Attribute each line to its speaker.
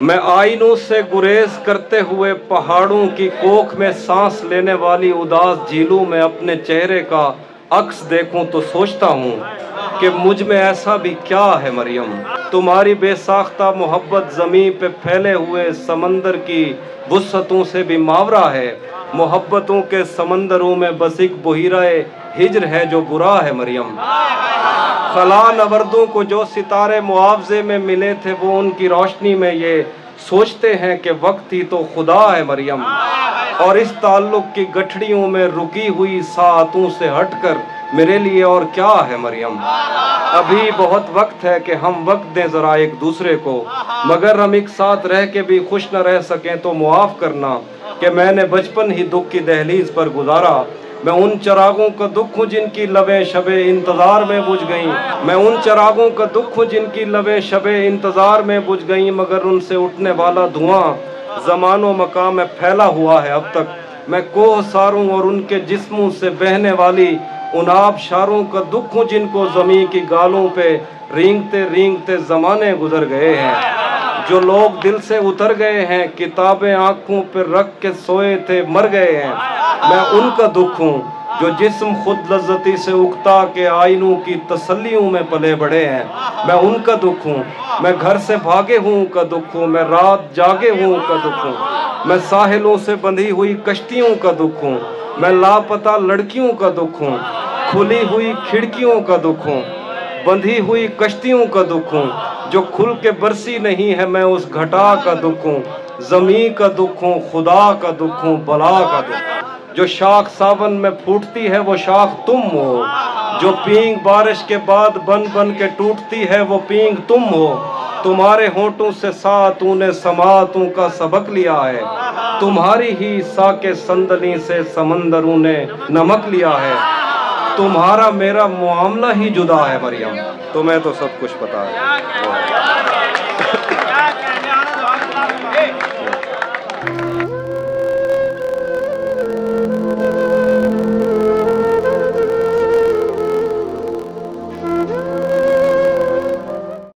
Speaker 1: میں آئینوں سے گریز کرتے ہوئے پہاڑوں کی کوکھ میں سانس لینے والی اداس جھیلوں میں اپنے چہرے کا عکس دیکھوں تو سوچتا ہوں کہ مجھ میں ایسا بھی کیا ہے مریم۔ تمہاری بے ساختہ محبت زمین پہ پھیلے ہوئے سمندر کی وسعتوں سے بھی ماورا ہے۔ محبتوں کے سمندروں میں بس ایک بحیرہ ہجر ہے جو برا ہے مریم۔ خلا نوردوں کو جو ستارے معاوضے میں ملے تھے وہ ان کی روشنی میں یہ سوچتے ہیں کہ وقت ہی تو خدا ہے مریم۔ اور اس تعلق کی گٹھڑیوں میں رکی ہوئی ساعتوں سے ہٹ کر میرے لیے اور کیا ہے مریم۔ ابھی بہت وقت ہے کہ ہم وقت دیں ذرا ایک دوسرے کو، مگر ہم ایک ساتھ رہ کے بھی خوش نہ رہ سکیں تو معاف کرنا کہ میں نے بچپن ہی دکھ کی دہلیز پر گزارا۔ میں ان چراغوں کا دکھ ہوں جن کی لبیں شب انتظار میں بجھ گئیں۔ میں ان چراغوں کا دکھ ہوں جن کی لبیں شب انتظار میں بجھ گئیں، مگر ان سے اٹھنے والا دھواں زمان و مکان میں پھیلا ہوا ہے اب تک۔ میں کوہ ساروں اور ان کے جسموں سے بہنے والی ان آب شاروں کا دکھ ہوں جن کو زمین کی گالوں پہ رینگتے رینگتے زمانے گزر گئے ہیں۔ جو لوگ دل سے اتر گئے ہیں، کتابیں آنکھوں پہ رکھ کے سوئے تھے مر گئے ہیں۔ میں ان کا دکھ ہوں جو جسم خود لذتی سے اکتا کے آئینوں کی تسلیوں میں پلے بڑھے ہیں۔ میں ان کا دکھ ہوں، میں گھر سے بھاگے ہوں کا دکھ ہوں، میں رات جاگے ہوں کا دکھ ہوں، میں ساحلوں سے بندھی ہوئی کشتیوں کا دکھ ہوں، میں لاپتہ لڑکیوں کا دکھ ہوں، کھلی ہوئی کھڑکیوں کا دکھ ہوں، بندھی ہوئی کشتیوں کا دکھ ہوں جو کھل کے برسی نہیں ہے۔ میں اس گھٹا کا دکھ ہوں، زمین کا دکھ ہوں، خدا کا دکھ ہوں، بلا کا دکھ ہوں۔ جو شاخ ساون میں پھوٹتی ہے وہ شاخ تم ہو، جو پینگ بارش کے بعد بن بن کے ٹوٹتی ہے وہ پینگ تم ہو۔ تمہارے ہونٹوں سے ساعتوں نے سماعتوں کا سبق لیا ہے، تمہاری ہی ساکِ صندلی سے سمندروں نے نمک لیا ہے۔ تمہارا میرا معاملہ ہی جدا ہے مریم، تمہیں تو سب کچھ پتا ہے۔